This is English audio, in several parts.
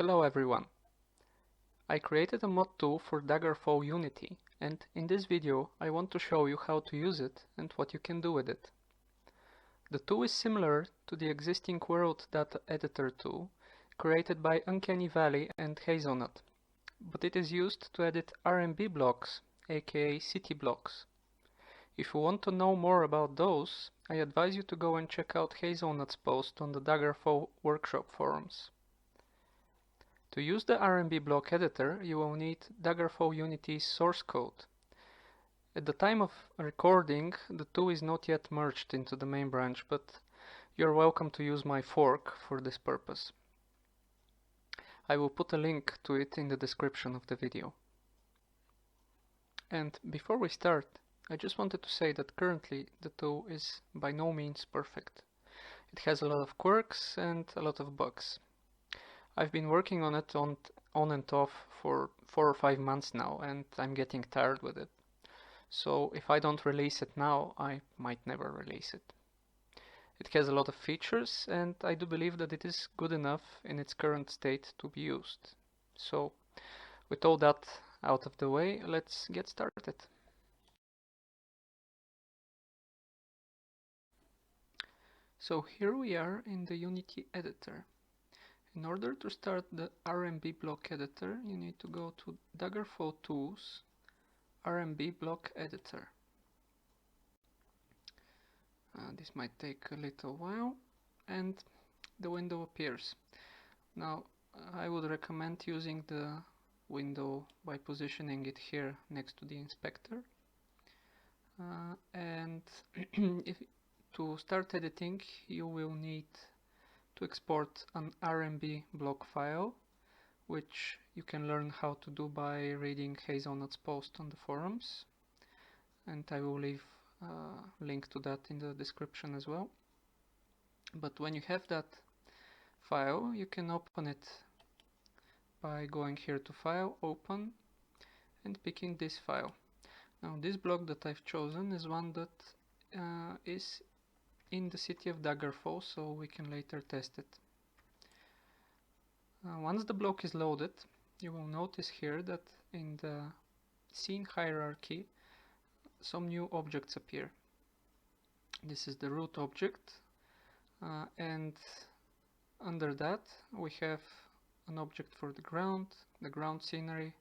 Hello everyone! I created a mod tool for Daggerfall Unity, and in this video I want to show you how to use it and what you can do with it. The tool is similar to the existing World Data Editor tool created by Uncanny Valley and Hazelnut, but it is used to edit RMB blocks, aka city blocks. If you want to know more about those, I advise you to go and check out Hazelnut's post on the Daggerfall workshop forums. To use the RMB block editor, you will need Daggerfall Unity's source code. At the time of recording, the tool is not yet merged into the main branch, but you're welcome to use my fork for this purpose. I will put a link to it in the description of the video. And before we start, I just wanted to say that currently the tool is by no means perfect. It has a lot of quirks and a lot of bugs. I've been working on it on and off for 4 or 5 months now, and I'm getting tired with it. So if I don't release it now, I might never release it. It has a lot of features, and I do believe that it is good enough in its current state to be used. So with all that out of the way, let's get started. So here we are in the Unity editor. In order to start the RMB block editor, you need to go to Daggerfall Tools, RMB block editor. This might take a little while, and the window appears. Now, I would recommend using the window by positioning it here next to the inspector. And to start editing, you will need to export an RMB block file, which you can learn how to do by reading Hazelnut's post on the forums, and I will leave a link to that in the description as well. But when you have that file, you can open it by going here to File, Open, and picking this file. Now this block that I've chosen is one that is in the city of Daggerfall, so we can later test it. Once the block is loaded, you will notice here that in the scene hierarchy some new objects appear. This is the root object, and under that we have an object for the ground scenery,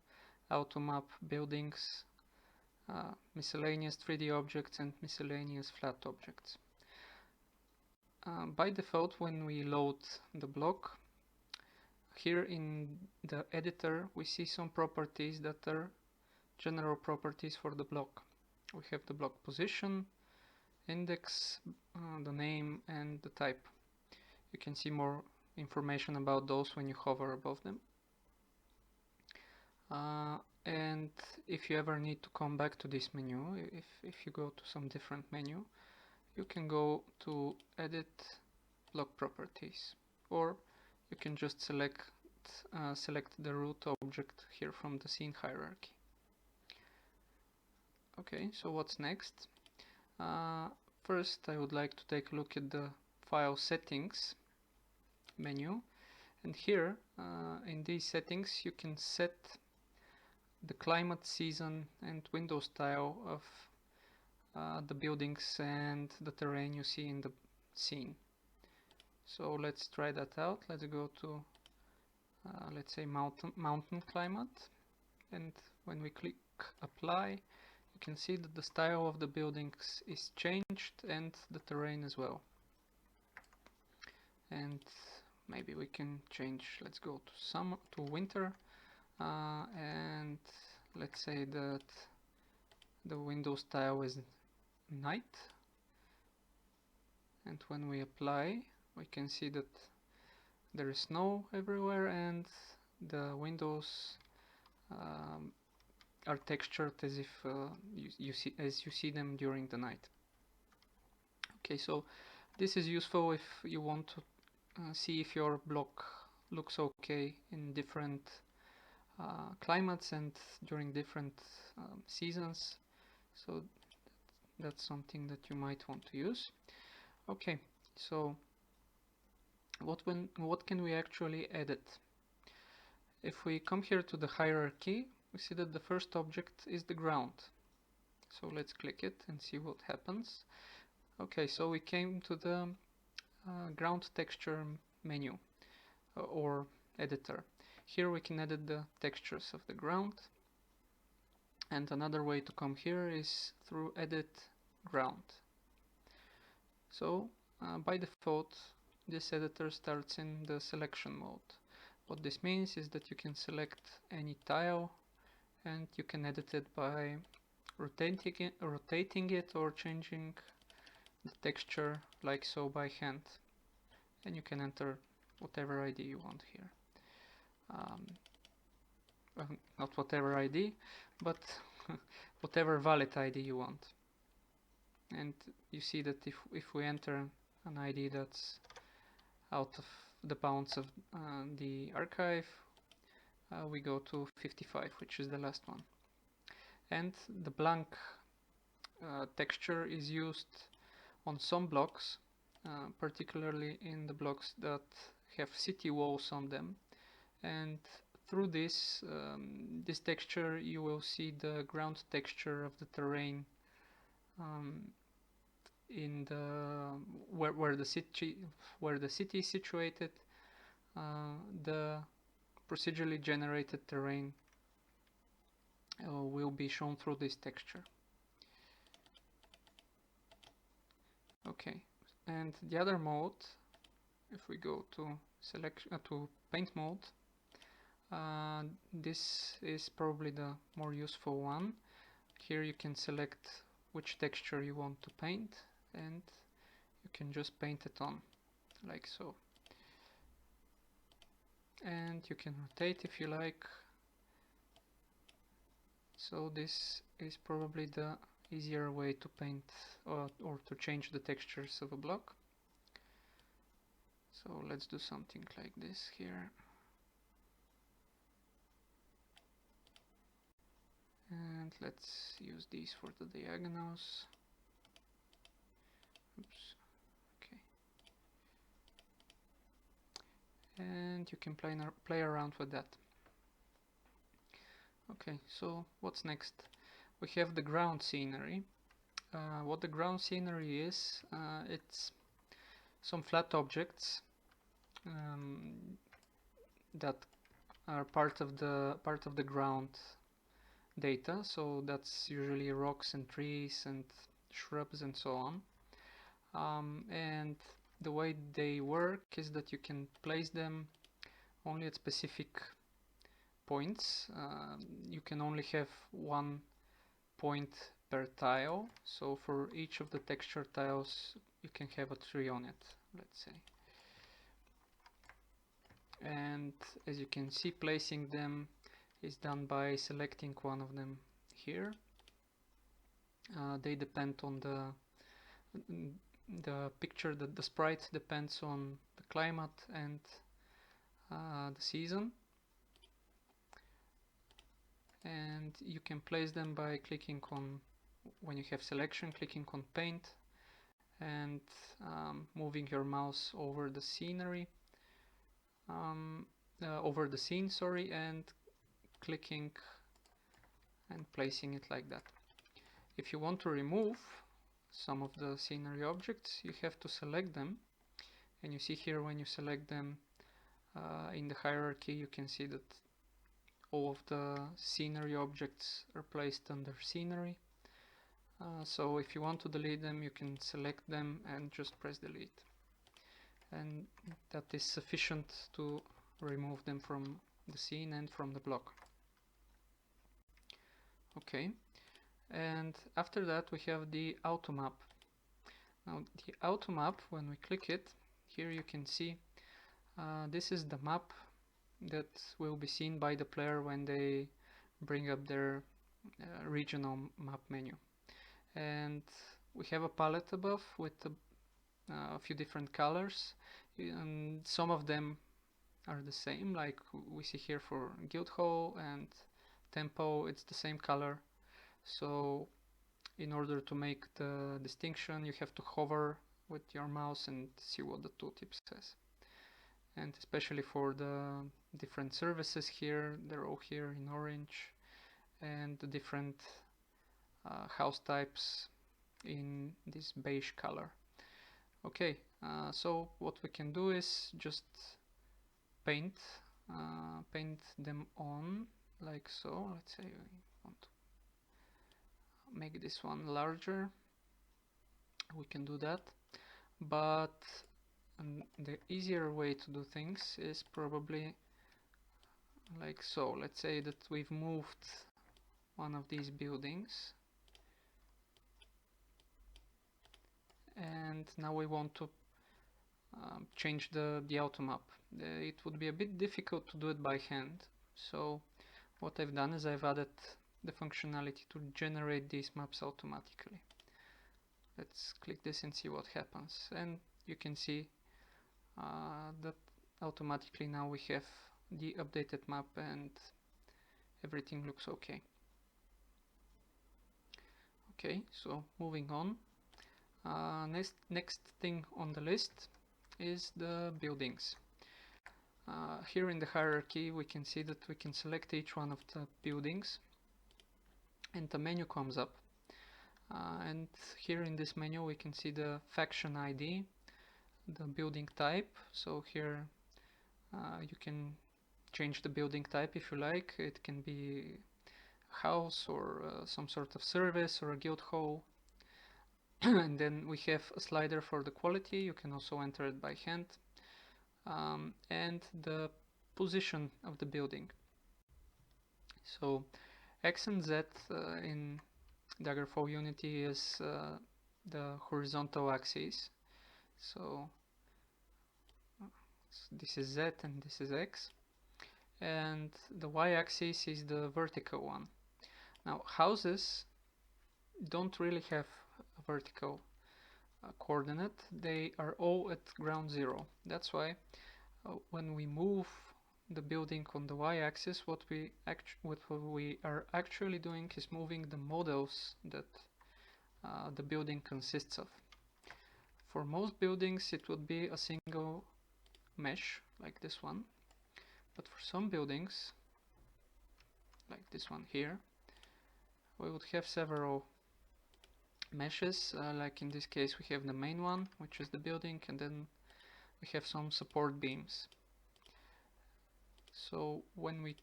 Automap, buildings, miscellaneous 3D objects, and miscellaneous flat objects. By default, when we load the block, here in the editor we see some properties that are general properties for the block. We have the block position, index, the name, and the type. You can see more information about those when you hover above them. And if you ever need to come back to this menu, if you go to some different menu, you can go to Edit Block Properties, or you can just select the root object here from the scene hierarchy. Okay, so what's next? First, I would like to take a look at the File Settings menu, and here in these settings you can set the climate, season, and window style of the buildings and the terrain you see in the scene. So let's try that out. Let's go to let's say mountain climate, and when we click apply, you can see that the style of the buildings is changed and the terrain as well. And maybe we can change, let's go to summer, to winter, and let's say that the window style is night, and when we apply, we can see that there is snow everywhere and the windows are textured as if you see them during the night. Okay, so this is useful if you want to see if your block looks okay in different climates and during different seasons. So that's something that you might want to use. Okay, so what can we actually edit? If we come here to the hierarchy, we see that the first object is the ground. So let's click it and see what happens. Okay, so we came to the ground texture menu or editor. Here we can edit the textures of the ground, and another way to come here is through edit ground. So by default this editor starts in the selection mode. What this means is that you can select any tile and you can edit it by rotating it or changing the texture like so by hand, and you can enter whatever ID you want here. Well, not whatever ID, but whatever valid ID you want. And you see that if we enter an ID that's out of the bounds of the archive, we go to 55, which is the last one. And the blank texture is used on some blocks, particularly in the blocks that have city walls on them. And through this this texture you will see the ground texture of the terrain in the where the city is situated. The procedurally generated terrain will be shown through this texture. Okay, and the other mode, if we go to to paint mode, this is probably the more useful one. Here you can select which texture you want to paint, and you can just paint it on like so, and you can rotate if you like. So this is probably the easier way to paint or to change the textures of a block. So let's do something like this here. And let's use these for the diagonals. Oops. Okay. And you can play around with that. Okay, so what's next? We have the ground scenery. What the ground scenery is, it's some flat objects that are part of the ground data. So that's usually rocks and trees and shrubs and so on. And the way they work is that you can place them only at specific points. You can only have one point per tile, so for each of the texture tiles you can have a tree on it, let's say. And as you can see, placing them is done by selecting one of them here. They depend on the picture, that the sprite depends on the climate and the season. And you can place them by clicking on, when you have selection, clicking on paint and moving your mouse over the scenery, over the scene, sorry, and clicking and placing it like that. If you want to remove some of the scenery objects, you have to select them, and you see here when you select them in the hierarchy, you can see that all of the scenery objects are placed under scenery. So if you want to delete them, you can select them and just press delete, and that is sufficient to remove them from the scene and from the block. Okay, and after that we have the Automap. Now the Automap, when we click it, here you can see this is the map that will be seen by the player when they bring up their regional map menu. And we have a palette above with a few different colors, and some of them are the same, like we see here for Guildhall and Tempo, it's the same color. So in order to make the distinction, you have to hover with your mouse and see what the tooltip says. and especially for the different services here, they're all here in orange, and the different house types in this beige color. Okay, so what we can do is just paint them on like so. Let's say we want to make this one larger. We can do that, but the easier way to do things is probably like so. Let's say that we've moved one of these buildings, and now we want to change the Automap. It would be a bit difficult to do it by hand, so what I've done is I've added the functionality to generate these maps automatically. Let's click this and see what happens, and you can see that automatically now we have the updated map and everything looks okay. Okay, so moving on. Next thing on the list is the buildings. Here in the hierarchy we can see that we can select each one of the buildings and the menu comes up, and here in this menu we can see the faction ID, the building type. So here you can change the building type if you like. It can be a house or some sort of service or a guild hall. And then we have a slider for the quality. You can also enter it by hand, and the position of the building. So X and Z in Daggerfall Unity is the horizontal axis. So this is Z and this is X, and the Y-axis is the vertical one. Now houses don't really have a vertical coordinate, they are all at ground zero. That's why when we move the building on the Y-axis, what we are actually doing is moving the models that the building consists of. For most buildings it would be a single mesh like this one, but for some buildings like this one here we would have several meshes. Like in this case we have the main one, which is the building, and then we have some support beams. So when we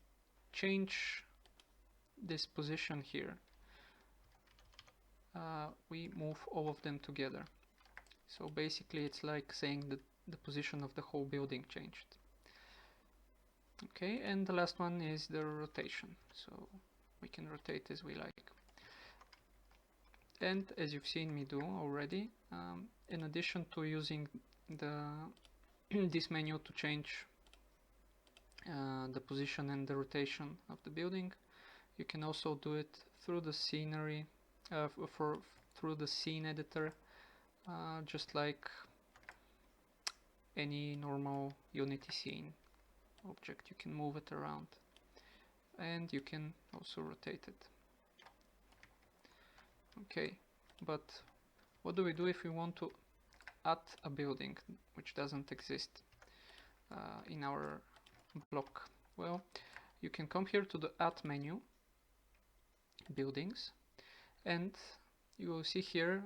change this position here, we move all of them together. So basically it's like saying that the position of the whole building changed. Okay, and the last one is the rotation. So we can rotate as we like. And as you've seen me do already, in addition to using this menu to change the position and the rotation of the building, you can also do it through the scenery, through the scene editor, just like any normal Unity scene object. You can move it around, and you can also rotate it. Okay, but what do we do if we want to add a building which doesn't exist in our block? Well, you can come here to the add menu, buildings, and you will see here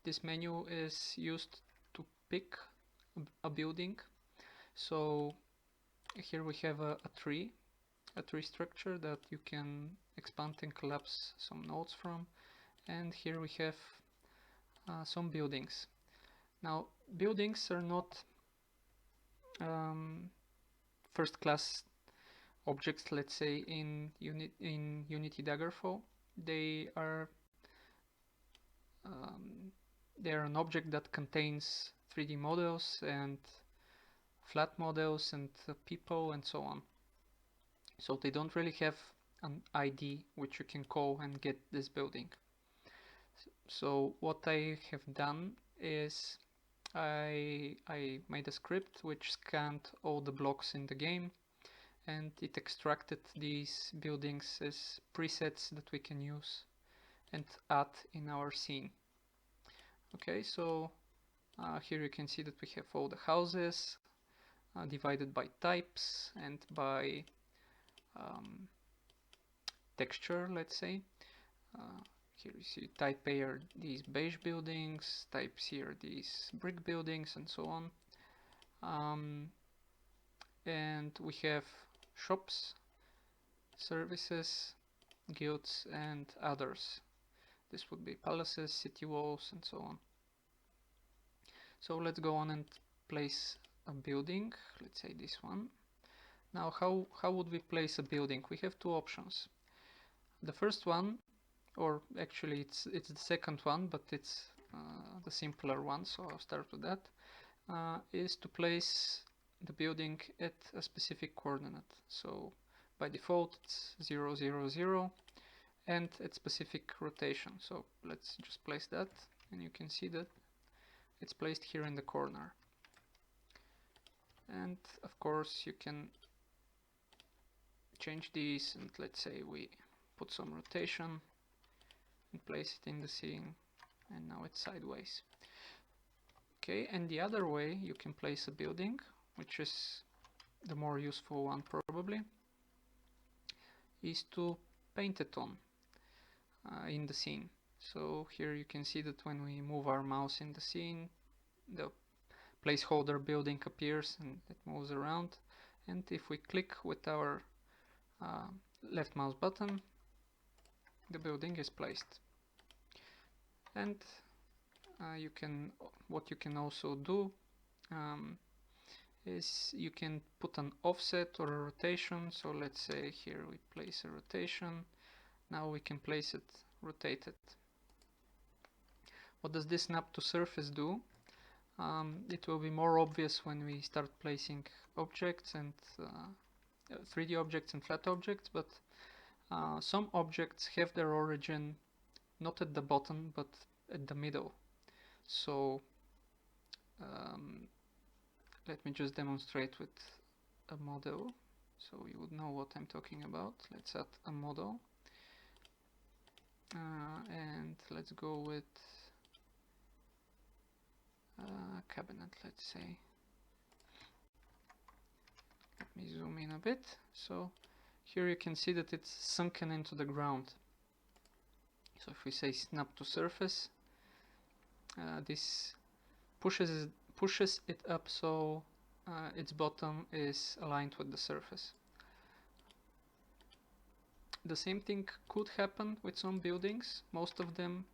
this menu is used to pick a building. So here we have a tree structure that you can expand and collapse some nodes from, and here we have some buildings. Now buildings are not first class objects, let's say, in Unity Daggerfall. They are an object that contains 3D models and flat models and people and so on. So they don't really have an ID which you can call and get this building. So what I have done is I made a script which scanned all the blocks in the game, and it extracted these buildings as presets that we can use and add in our scene. Okay, so here you can see that we have all the houses, divided by types and by texture, let's say. Here you see type A are these beige buildings, type C are these brick buildings, and so on. And we have shops, services, guilds, and others. This would be palaces, city walls, and so on. So let's go on and place a building. Let's say this one. Now how would we place a building? We have two options. The first one, or actually it's the second one, but it's the simpler one, so I'll start with that, is to place the building at a specific coordinate. So by default it's 0, 0, 0, and at specific rotation. So let's just place that, and you can see that it's placed here in the corner. And of course you can change these, and let's say we put some rotation and place it in the scene, and now it's sideways. Okay, and the other way you can place a building, which is the more useful one probably, is to paint it on in the scene. So here you can see that when we move our mouse in the scene, the placeholder building appears and it moves around, and if we click with our left mouse button, the building is placed. And what you can also do is you can put an offset or a rotation. So let's say here we place a rotation. Now we can place it rotated. What does this snap to surface do? It will be more obvious when we start placing objects and 3D objects and flat objects, but some objects have their origin not at the bottom but at the middle. So let me just demonstrate with a model so you would know what I'm talking about. Let's add a model and let's go with cabinet, let's say. Let me zoom in a bit. So here you can see that it's sunken into the ground. So if we say snap to surface, this pushes it up so its bottom is aligned with the surface. The same thing could happen with some buildings. Most of them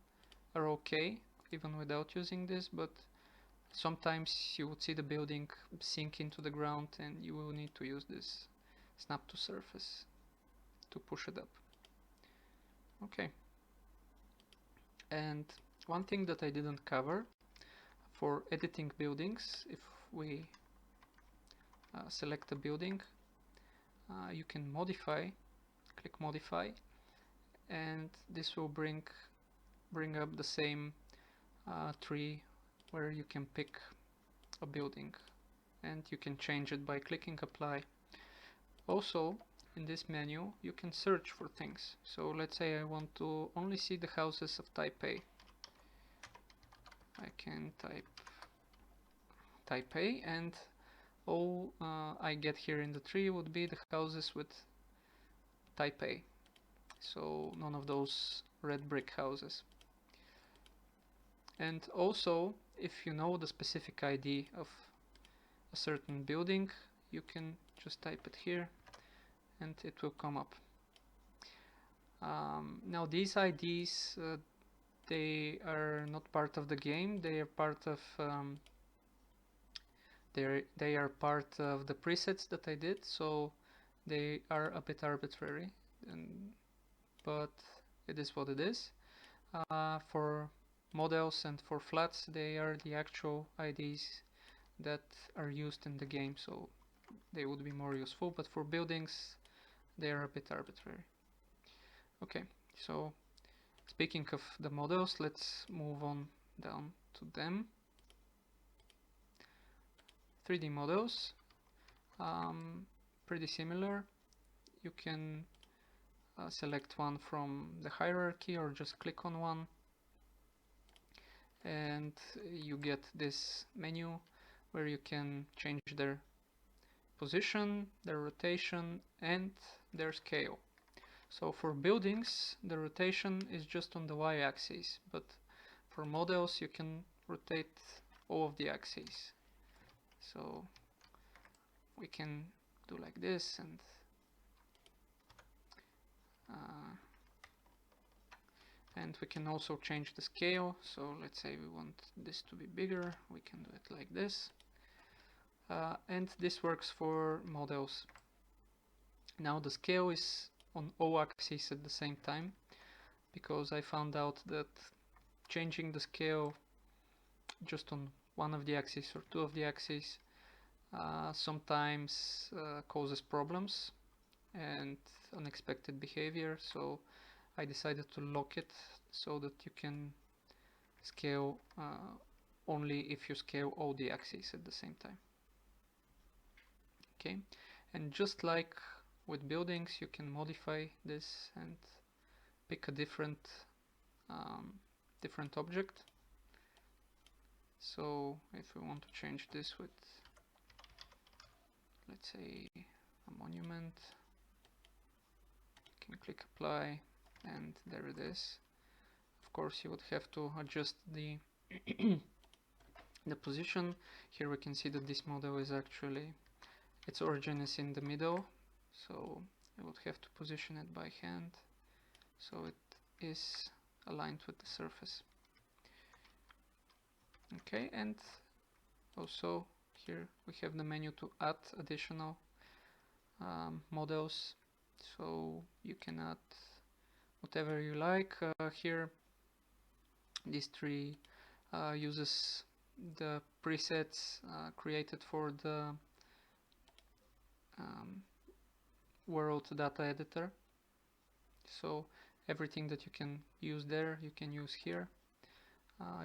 are okay even without using this, but sometimes you would see the building sink into the ground and you will need to use this snap to surface to push it up. Okay. And one thing that I didn't cover, for editing buildings, if we select a building, you can modify, click modify, and this will bring up the same tree where you can pick a building and you can change it by clicking apply. Also in this menu you can search for things. So let's say I want to only see the houses of type A. I can type A, and all I get here in the tree would be the houses with type A. So none of those red brick houses. And also, if you know the specific ID of a certain building, you can just type it here and it will come up. Now these IDs, they are not part of the game. They are part of they are part of the presets that I did, so they are a bit arbitrary, but it is what it is. For models and for flats, they are the actual IDs that are used in the game, so they would be more useful, but for buildings they are a bit arbitrary. Okay, so speaking of the models, let's move on down to them. 3D models, pretty similar. You can select one from the hierarchy or just click on one and you get this menu where you can change their position, their rotation, and their scale. So for buildings, the rotation is just on the y-axis, but for models you can rotate all of the axes. So we can do like this, and we can also change the scale. So let's say we want this to be bigger, we can do it like this. And this works for models. Now the scale is on all axes at the same time, because I found out that changing the scale just on one of the axes or two of the axes sometimes causes problems and unexpected behavior. So I decided to lock it so that you can scale only if you scale all the axes at the same time. Okay, and just like with buildings, you can modify this and pick a different object. So if we want to change this with, let's say, a monument, you can click apply, and there it is. Of course, you would have to adjust the the position. Here we can see that this model is actually, its origin is in the middle, so I would have to position it by hand so it is aligned with the surface. Okay, and also here we have the menu to add additional models, so you can add whatever you like. Here these three uses the presets created for the world data editor, so everything that you can use there you can use here.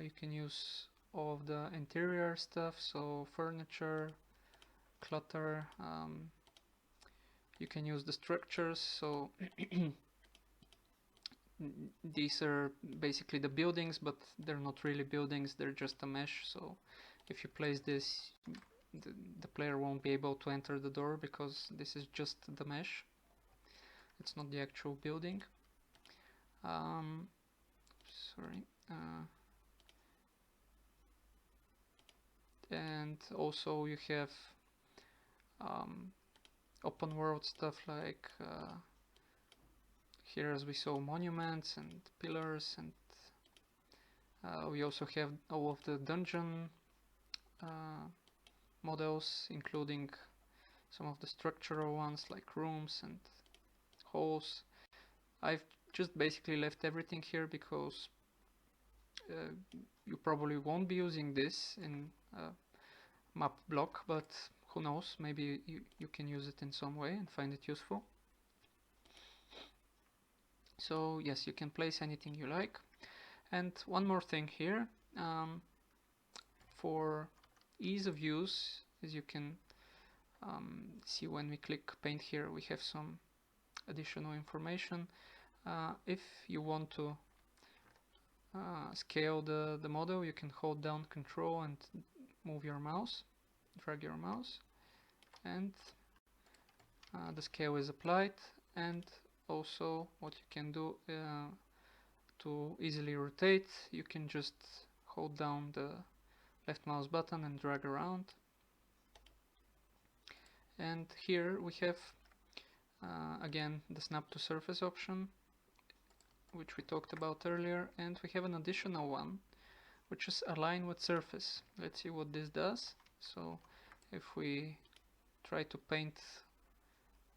You can use all of the interior stuff, so furniture, clutter. You can use the structures, so these are basically the buildings, but they're not really buildings, they're just a mesh. So if you place this, the player won't be able to enter the door because this is just the mesh, it's not the actual building. Sorry. And also you have open world stuff like here, as we saw, monuments and pillars, and we also have all of the dungeon models, including some of the structural ones like rooms and halls. I've just basically left everything here because you probably won't be using this in map block, but who knows, maybe you can use it in some way and find it useful. So yes, you can place anything you like. And one more thing here, for ease of use, as you can see when we click paint here, we have some additional information. If you want to scale the model, you can hold down Control and move your mouse, drag your mouse, and the scale is applied. And also what you can do to easily rotate, you can just hold down the left mouse button and drag around. And here we have again the snap to surface option, which we talked about earlier, and we have an additional one which is align with surface. Let's see what this does. So if we try to paint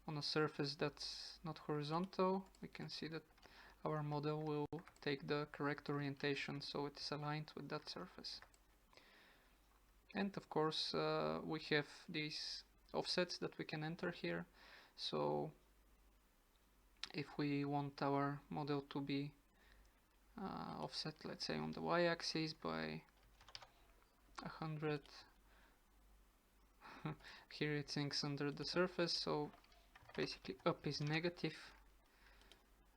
on a surface that's not horizontal, we can see that our model will take the correct orientation, so it is aligned with that surface. And of course we have these offsets that we can enter here. So if we want our model to be offset, let's say on the y-axis by 100, here it sinks under the surface, so basically up is negative,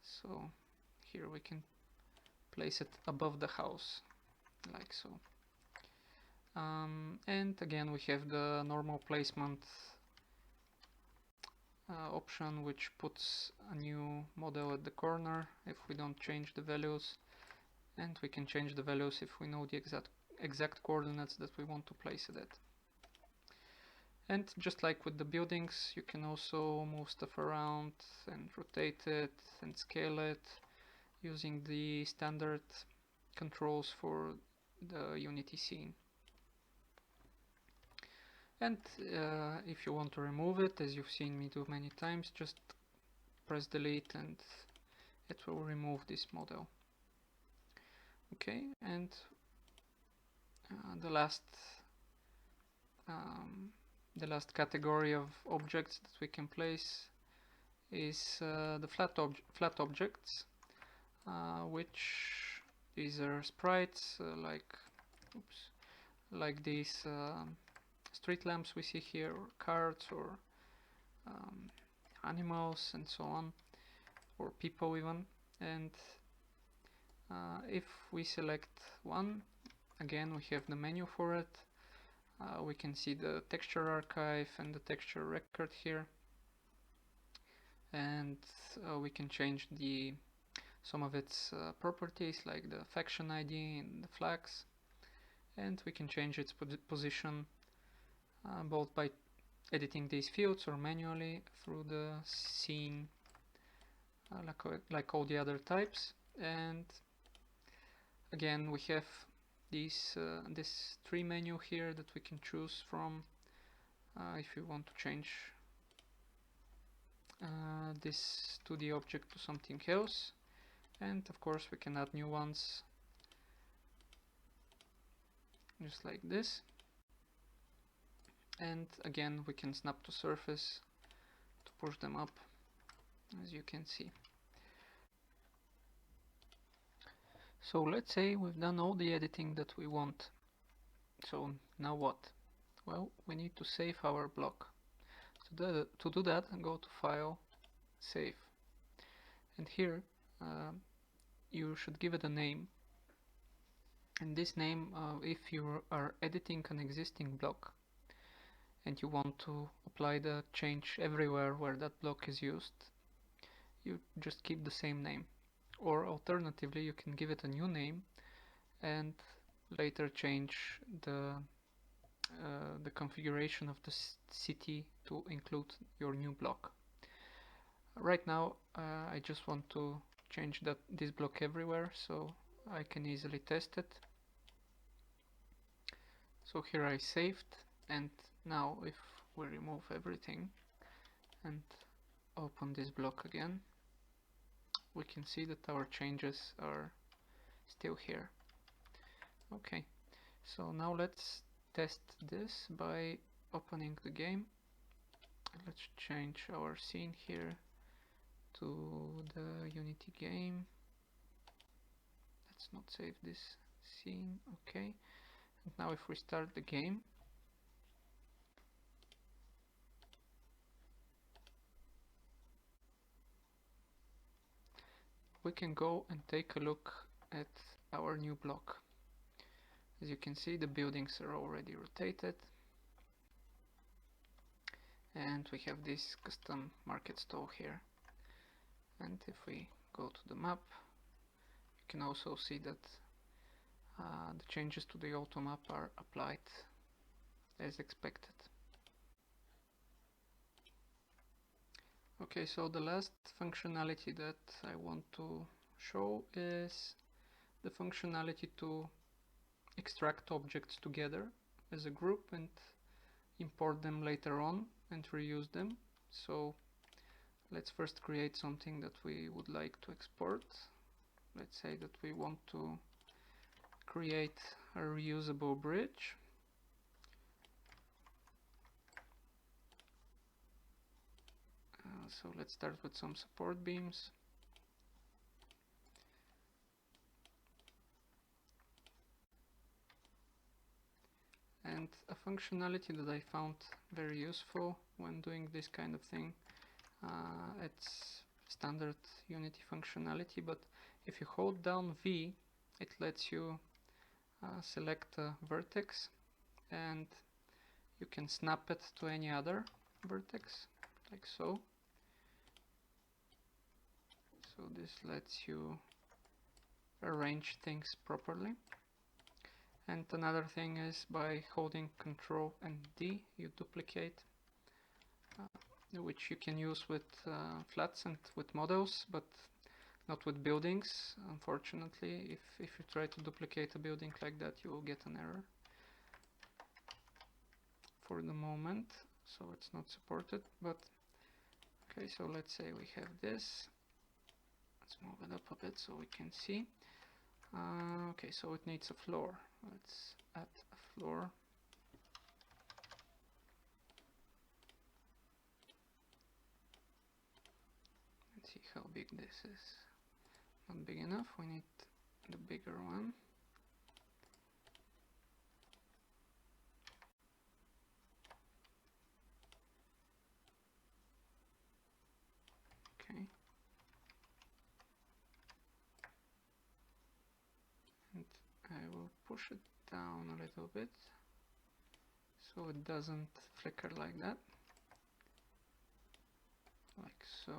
so here we can place it above the house like so. And again we have the normal placement option which puts a new model at the corner if we don't change the values, and we can change the values if we know the exact coordinates that we want to place it at. And just like with the buildings, you can also move stuff around and rotate it and scale it using the standard controls for the Unity scene. And if you want to remove it, as you've seen me do many times, just press delete and it will remove this model. Okay, and the last category of objects that we can place is the flat objects, which these are sprites like these street lamps we see here, or cards, or animals, and so on, or people even. And if we select one, again we have the menu for it. We can see the texture archive and the texture record here, and we can change some of its properties, like the faction ID and the flags, and we can change its position both by editing these fields or manually through the scene, like all the other types. And again we have this tree menu here that we can choose from if you want to change this 2D object to something else. And of course we can add new ones, just like this. And again we can snap to surface to push them up, as you can see. So let's say we've done all the editing that we want. So now what? Well, we need to save our block. To do that, go to File, Save. And here you should give it a name. And this name, if you are editing an existing block and you want to apply the change everywhere where that block is used, you just keep the same name. Or alternatively, you can give it a new name and later change the configuration of the city to include your new block. Right now I just want to change this block everywhere, so I can easily test it. So here I saved, and now if we remove everything and open this block again, we can see that our changes are still here. Okay, so now let's test this by opening the game. Let's change our scene here to the Unity game. Let's not save this scene. Okay, and now if we start the game, we can go and take a look at our new block. As you can see, the buildings are already rotated, and we have this custom market stall here. And if we go to the map, you can also see that the changes to the Automap are applied as expected. Okay, so the last functionality that I want to show is the functionality to extract objects together as a group and import them later on and reuse them. So let's first create something that we would like to export. Let's say that we want to create a reusable bridge. So let's start with some support beams. And a functionality that I found very useful when doing this kind of thing, it's standard Unity functionality, but if you hold down V, it lets you select a vertex and you can snap it to any other vertex, like so. So this lets you arrange things properly. And another thing is by holding Ctrl and D, you duplicate, which you can use with flats and with models, but not with buildings. Unfortunately, if you try to duplicate a building like that, you will get an error for the moment, so it's not supported. But okay, so let's say we have this. Let's move it up a bit so we can see. Okay, so it needs a floor. Let's add a floor. Let's see how big this is. Not big enough, we need the bigger one. Okay. And I will push it down a little bit so it doesn't flicker like that. Like so.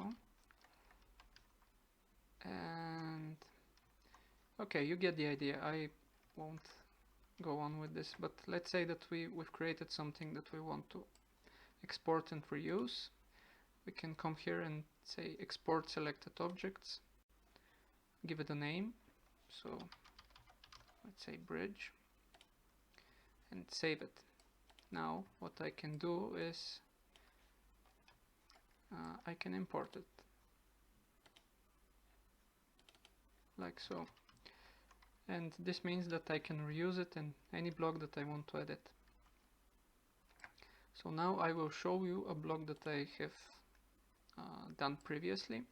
And okay, you get the idea. I won't go on with this, but let's say that we've created something that we want to export and reuse. We can come here and say export selected objects, give it a name, so let's say bridge, and save it. Now what I can do is I can import it like so, and this means that I can reuse it in any block that I want to edit. So now I will show you a block that I have done previously.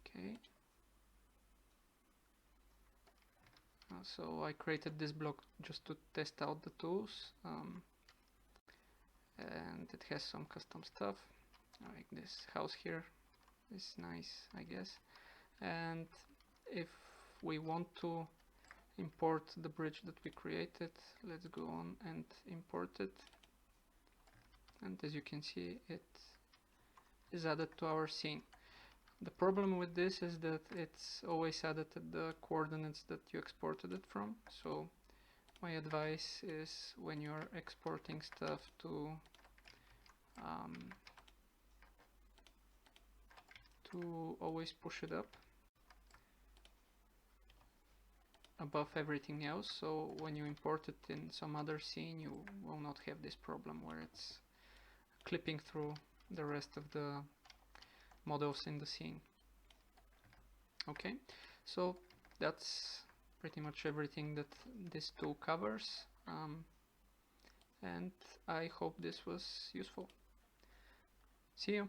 Okay. So I created this block just to test out the tools, and it has some custom stuff, like this house here is nice, I guess. And if we want to import the bridge that we created, let's go on and import it. And as you can see, it is added to our scene. The problem with this is that it's always added at the coordinates that you exported it from. So my advice is, when you're exporting stuff, to always push it up above everything else, so when you import it in some other scene, you will not have this problem where it's clipping through the rest of the models in the scene. Okay, so that's pretty much everything that this tool covers, and I hope this was useful. See you!